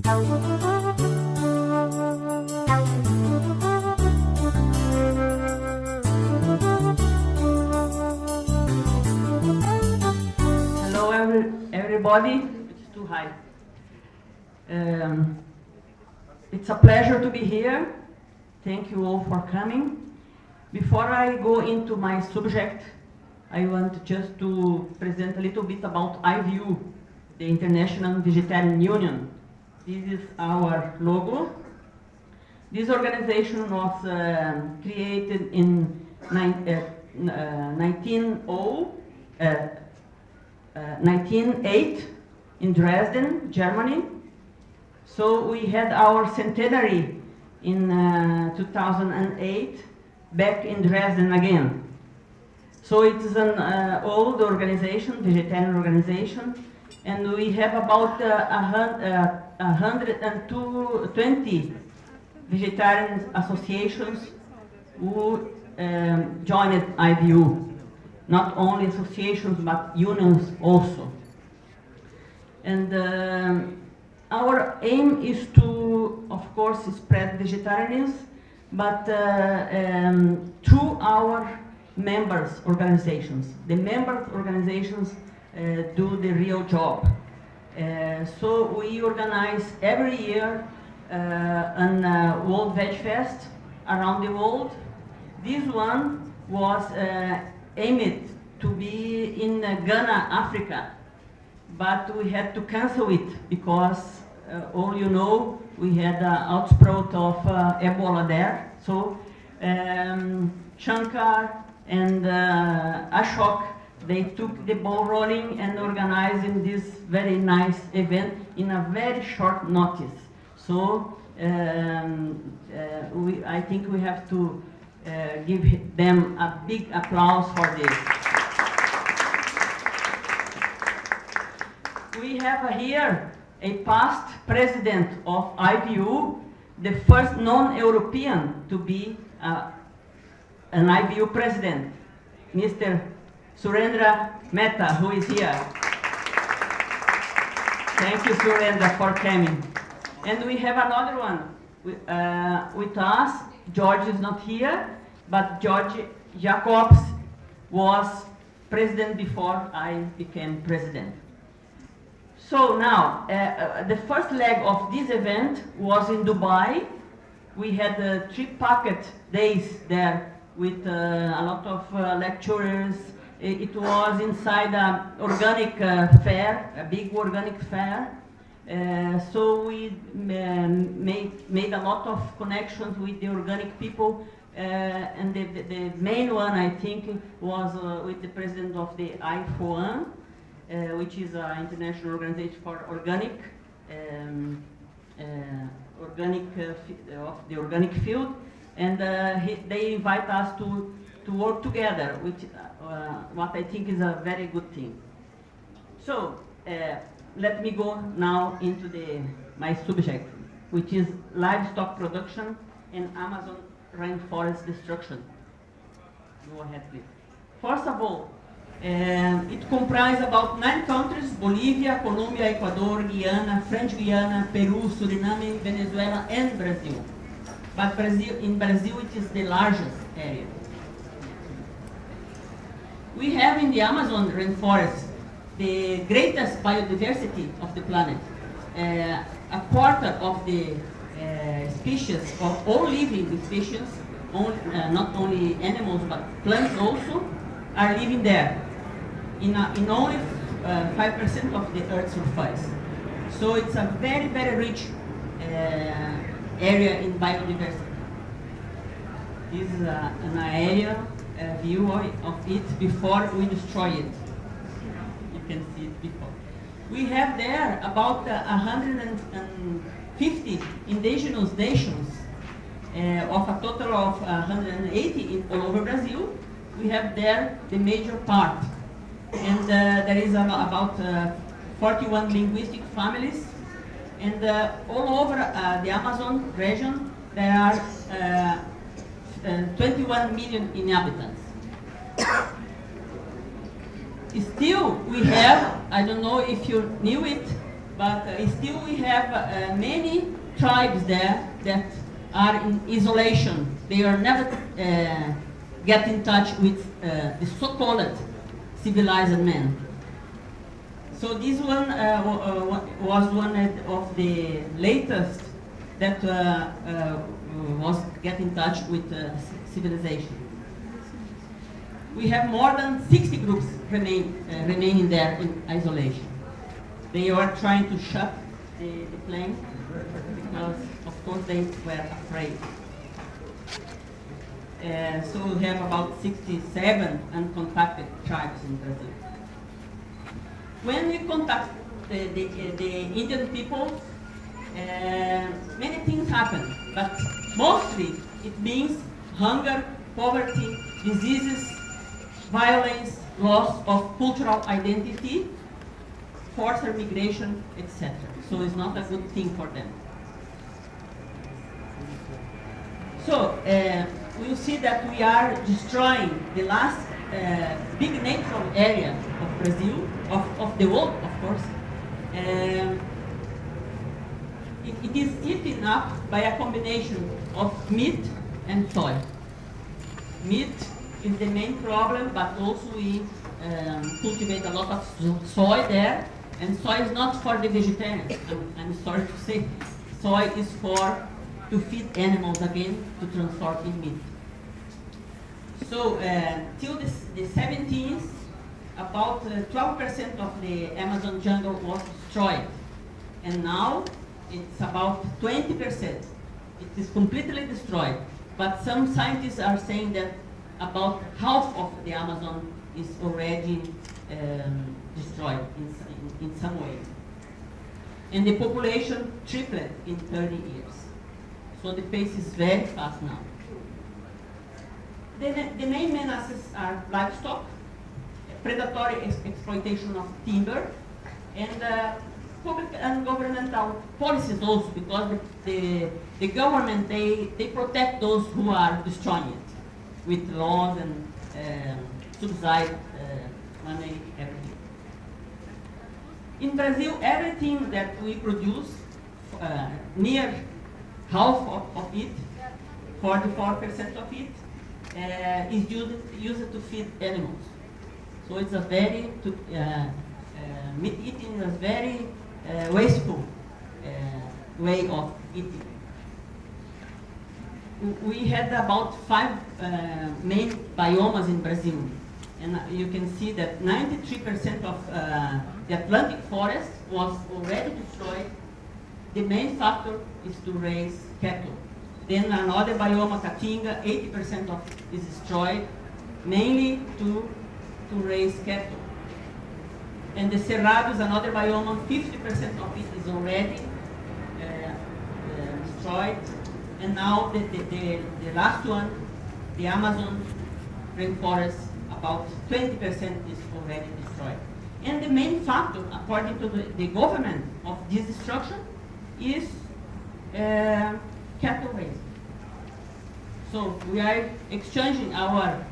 Hello, everybody. It's too high. It's a pleasure to be here. Thank you all for coming. Before I go into my subject, I want just to present a little bit about IVU, the International Vegetarian Union. This is our logo. This organization was created in 1908 in Dresden, Germany. So we had our centenary in 2008 back in Dresden again. So it is an old organization, vegetarian organization, and we have about 120 vegetarian associations who joined IVU. Not only associations, but unions also. And our aim is to, of course, spread vegetarianism, but through our members organizations. The members organizations do the real job. So we organize every year an World Veg Fest around the world. This one was aimed to be in Ghana, Africa, but we had to cancel it because all you know, we had an outbreak of Ebola there. So Shankar and Ashok, they took the ball rolling and organizing this very nice event in a very short notice. So I think we have to give them a big applause for this. We have here a past president of IVU, the first non-European to be an IVU president, Mr. Surendra Mehta, who is here. Thank you, Surendra, for coming. And we have another one with us. George is not here, but George Jacobs was president before I became president. So now, the first leg of this event was in Dubai. We had 3 packet days there with a lot of lecturers. It was inside an organic fair, a big organic fair. So we made a lot of connections with the organic people. And the main one, I think, was with the president of the IVU, which is an international organization for organic of the organic field, and they invite us to work together, which what I think is a very good thing. So let me go now into my subject, which is livestock production and Amazon rainforest destruction. Go ahead, please. First of all, it comprises about 9 countries: Bolivia, Colombia, Ecuador, Guyana, French Guiana, Peru, Suriname, Venezuela, and Brazil. But in Brazil it is the largest area. We have in the Amazon rainforest the greatest biodiversity of the planet. A quarter of the species, of all living species, not only animals but plants also, are living there in only 5% of the Earth's surface. So it's a very, very rich area in biodiversity. This is an area view of it before we destroy it. You can see it before. We have there about 150 indigenous nations of a total of 180 all over Brazil. We have there the major part. And there is about 41 linguistic families. And all over the Amazon region, there are 21 million inhabitants. Still, we have, I don't know if you knew it, but still we have many tribes there that are in isolation. They are never get in touch with the so-called civilized man. So this one was one of the latest that was get in touch with civilization. We have more than 60 groups remaining there in isolation. They were trying to shut the plane because, of course, they were afraid. So we have about 67 uncontacted tribes in Brazil. When we contact the Indian people, many things happen, but mostly it means hunger, poverty, diseases, violence, loss of cultural identity, forced migration, etc. So it's not a good thing for them. So we'll see that we are destroying the last big natural area of Brazil, of the world, of course. It is eaten up by a combination of meat and soy. Meat is the main problem, but also we cultivate a lot of soy there, and soy is not for the vegetarians. I'm sorry to say, soy is for to feed animals again, to transform in meat. So till the 70s, about 12% of the Amazon jungle was destroyed, and now it's about 20%. It is completely destroyed, but some scientists are saying that about half of the Amazon is already destroyed in some way. And the population tripled in 30 years. So the pace is very fast now. The main menaces are livestock, predatory exploitation of timber, and public and governmental policies also, because the government, they protect those who are destroying it with laws and subside money, everything. In Brazil, everything that we produce, near half of it, 44% of it, is used to feed animals. So it's a very, meat eating is a very wasteful way of eating. We had about 5 main biomes in Brazil, and you can see that 93% of the Atlantic forest was already destroyed. The main factor is to raise cattle. Then another biome, Caatinga, 80% of is destroyed, mainly to raise cattle. And the Cerrado is another biome, 50% of it is already destroyed. And now the last one, the Amazon rainforest, about 20% is already destroyed. And the main factor, according to the government, of this destruction is cattle raising. So we are exchanging our,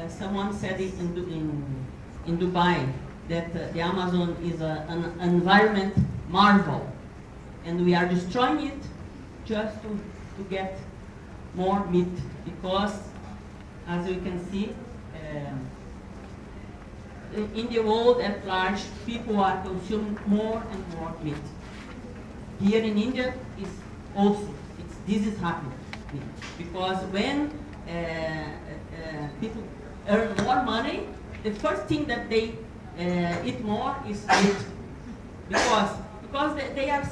someone said it in Dubai, that the Amazon is an environment marvel, and we are destroying it just to get more meat, because as we can see, in the world at large, people are consuming more and more meat. Here in India, this is happening, because when people earn more money, the first thing that they eat more is meat, because they are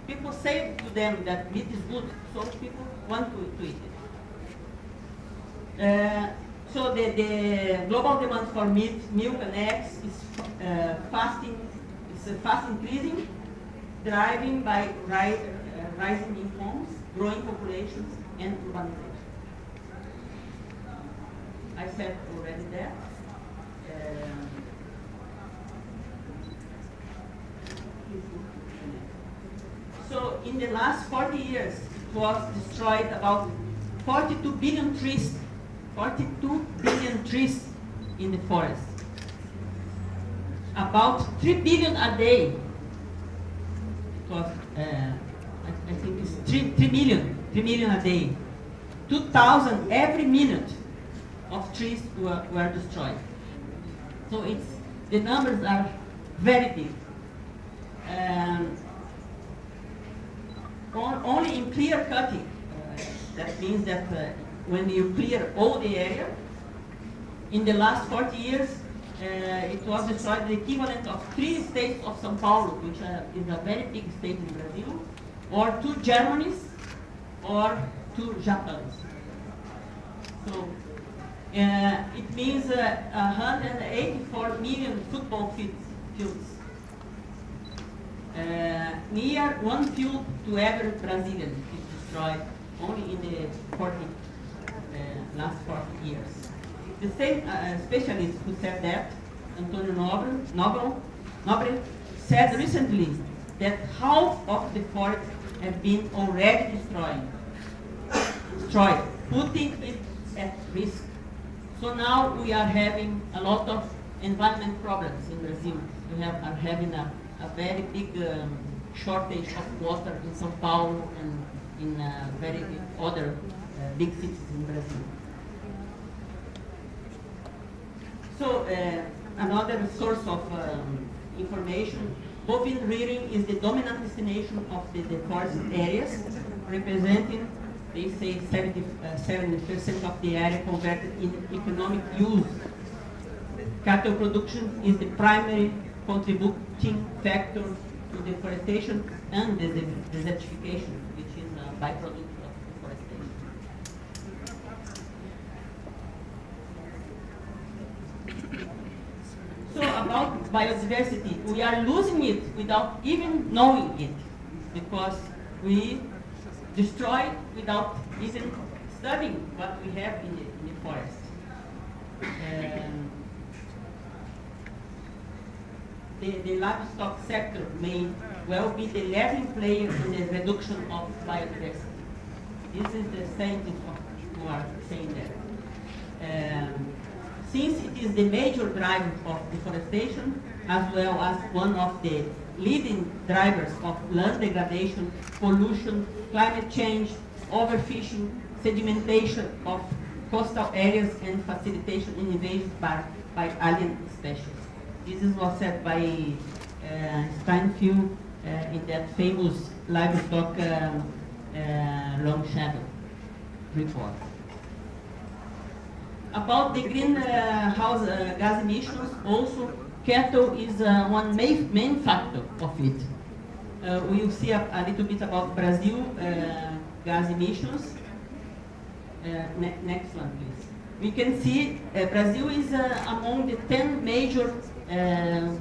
people say to them that meat is good, so people want to eat it. So the global demand for meat, milk, and eggs is fast increasing, driven by rising incomes, growing populations, and urbanization. I said already that. So in the last 40 years, it was destroyed about 42 billion trees, 42 billion trees in the forest. About 3 billion a day was, I think it's 3 million a day. 2,000 every minute of trees were destroyed. So the numbers are very big. Only in clear cutting, that means that when you clear all the area, in the last 40 years, it was destroyed the equivalent of 3 states of São Paulo, which is a very big state in Brazil, or 2 Germanys, or 2 Japans. So it means 184 million football fields. Near 1 field to every Brazilian is destroyed only in the last 40 years. The same specialist who said that, Antonio Nobre, said recently that half of the forests have been already destroyed, putting it at risk. So now we are having a lot of environment problems in Brazil. We are having a very big shortage of water in São Paulo and in very other big cities in Brazil. So another source of information, bovine rearing is the dominant destination of the forest areas, representing, they say, 70% of the area converted in economic use. Cattle production is the primary contributing factor to deforestation and desertification, which is a byproduct of deforestation. So about biodiversity, we are losing it without even knowing it, because we destroy it without even studying what we have in the forest. The livestock sector may well be the leading player in the reduction of biodiversity. This is the scientists who are saying that. Since it is the major driver of deforestation, as well as one of the leading drivers of land degradation, pollution, climate change, overfishing, sedimentation of coastal areas, and facilitation in invasion by alien species. This is what said by Steinfeld in that famous livestock long shadow report. About the greenhouse gas emissions, also cattle is one main factor of it. We will see a little bit about Brazil gas emissions. Next one, please. We can see Brazil is among the 10 major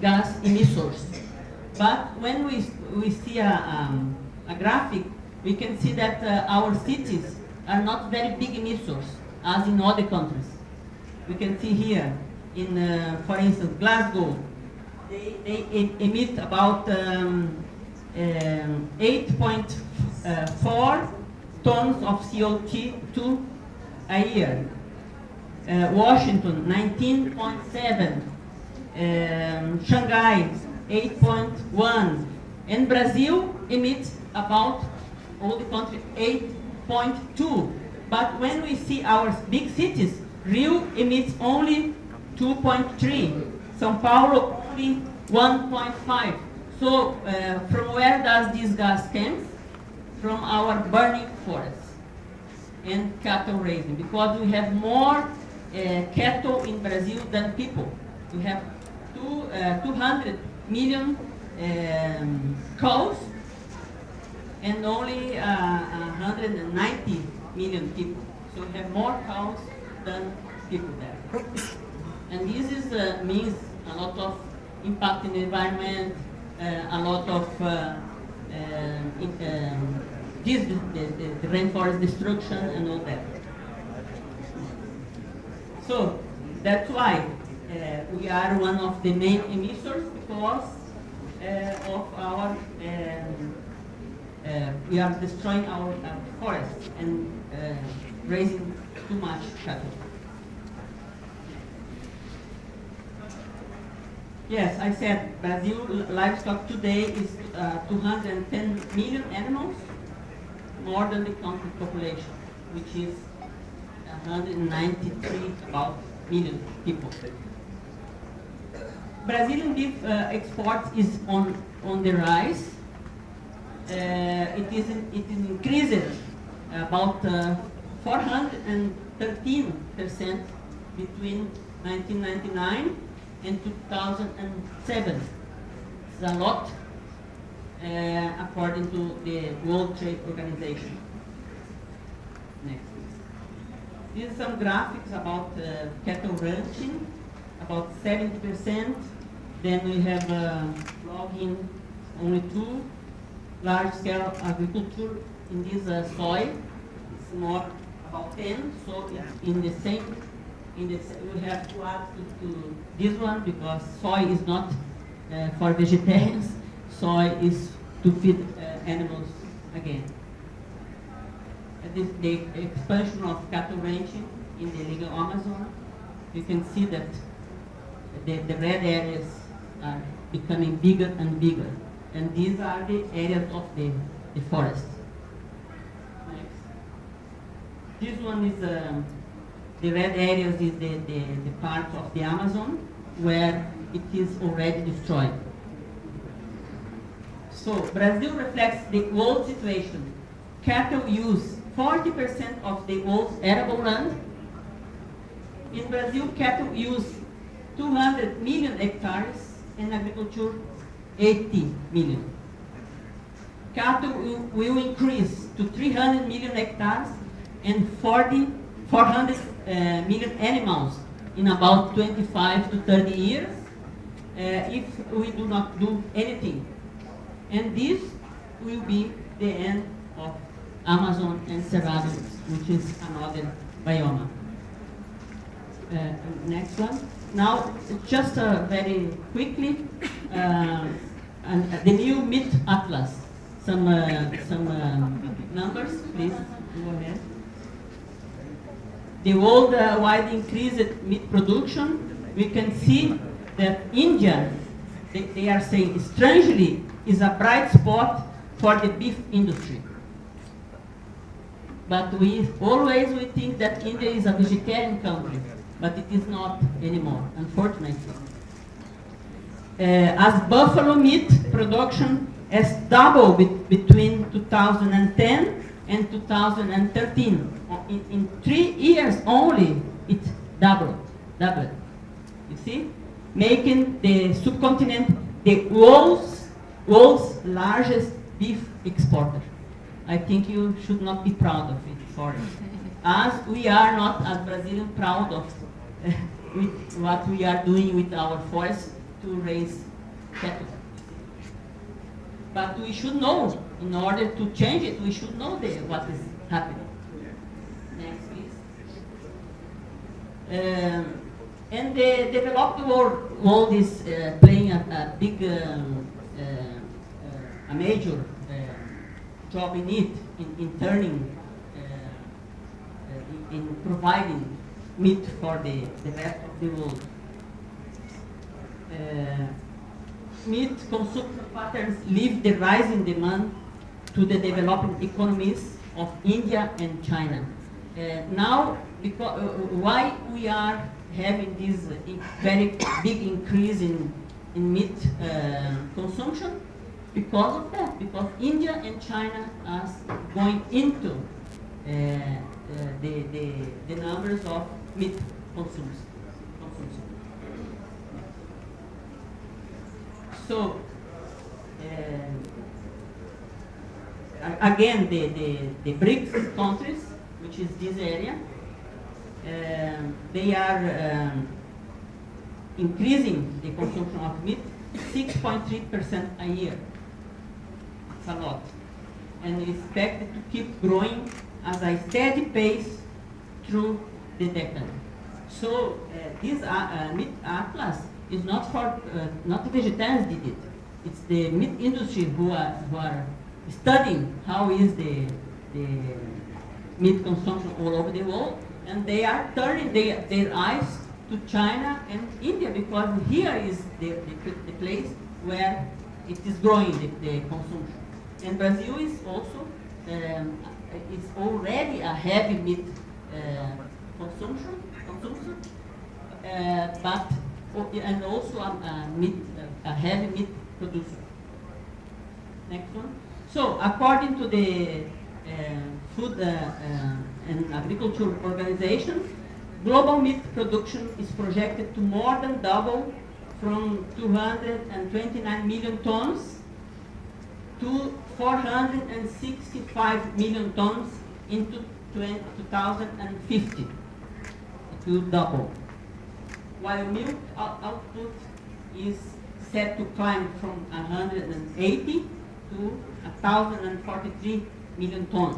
gas emitters. But when we see a graphic, we can see that our cities are not very big emitters, as in other countries. We can see here, in, for instance, Glasgow, they emit about 8.4 tons of CO2 a year. Washington, 19.7. Shanghai, 8.1. And Brazil emits about, all the country, 8.2. But when we see our big cities, Rio emits only 2.3. São Paulo only 1.5. So from where does this gas come? From our burning forests and cattle raising, because we have more cattle in Brazil than people. We have 200 million cows and only 190 million people. So we have more cows than people there. And this is, means a lot of impact in the environment, a lot of the rainforest destruction and all that. So that's why we are one of the main emitters, because of our we are destroying our forests and raising too much cattle. Yes, I said Brazil livestock today is 210 million animals, more than the country population, which is 193 about million people. Brazilian beef exports is on the rise. It is increased about 413% between 1999 and 2007. It's a lot, according to the World Trade Organization. Next. These are some graphics about cattle ranching, about 70%. Then we have logging, only 2. Large-scale agriculture in this soy, it's more about 10. So it's in the same. We have to add to this one because soy is not for vegetarians. Soy is to feed animals again. The expansion of cattle ranching in the legal Amazon, you can see that the red areas are becoming bigger and bigger. And these are the areas of the forest. Next. This one is, the red areas is the part of the Amazon where it is already destroyed. So Brazil reflects the world situation. Cattle use 40% of the world's arable land. In Brazil, cattle use 200 million hectares and agriculture 80 million. Cattle will increase to 300 million hectares and 400 million animals in about 25 to 30 years if we do not do anything. And this will be the end of Amazon and Cerrado, which is another biome. Next one. Now, just very quickly, the new meat atlas. Some numbers, please go ahead. The worldwide increased meat production. We can see that India, they are saying, strangely, is a bright spot for the beef industry. But we think that India is a vegetarian country, but it is not anymore, unfortunately. As buffalo meat production has doubled between 2010 and 2013. In 3 years only, it doubled. You see? Making the subcontinent the world's largest beef exporter. I think you should not be proud of it, sorry. As we are not, as Brazilians, proud of with what we are doing with our forests to raise cattle. But we should know, in order to change it, we should know what is happening. Next, please. And the developed world is playing a big, a major job in it, in turning, in providing meat for the rest of the world. Meat consumption patterns leave the rising demand to the developing economies of India and China. Now, because, why we are having this very big increase in meat consumption? Because of that, because India and China are going into the numbers of meat consumption. So, again, the BRICS countries, which is this area, they are increasing the consumption of meat 6.3% a year. It's a lot. And expected to keep growing at a steady pace through the decade. So this meat atlas is not for not the vegetarians did it. It's the meat industry who are studying how is the meat consumption all over the world, and they are turning their eyes to China and India, because here is the place where it is growing, the consumption. And Brazil is also, it's already a heavy meat consumption, but and also a heavy meat producer. Next one. So, according to the Food and Agriculture Organization, global meat production is projected to more than double from 229 million tons to 465 million tons into 2050. It will double. While milk output is set to climb from 180 to 1,043 million tons.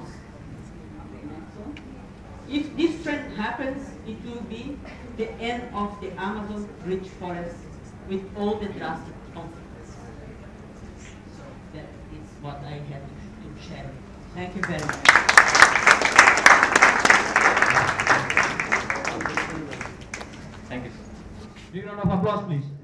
If this trend happens, it will be the end of the Amazon rich forest with all the drastic consequences. That is what I had to share. Thank you very much. Thank you. Big round of applause, please.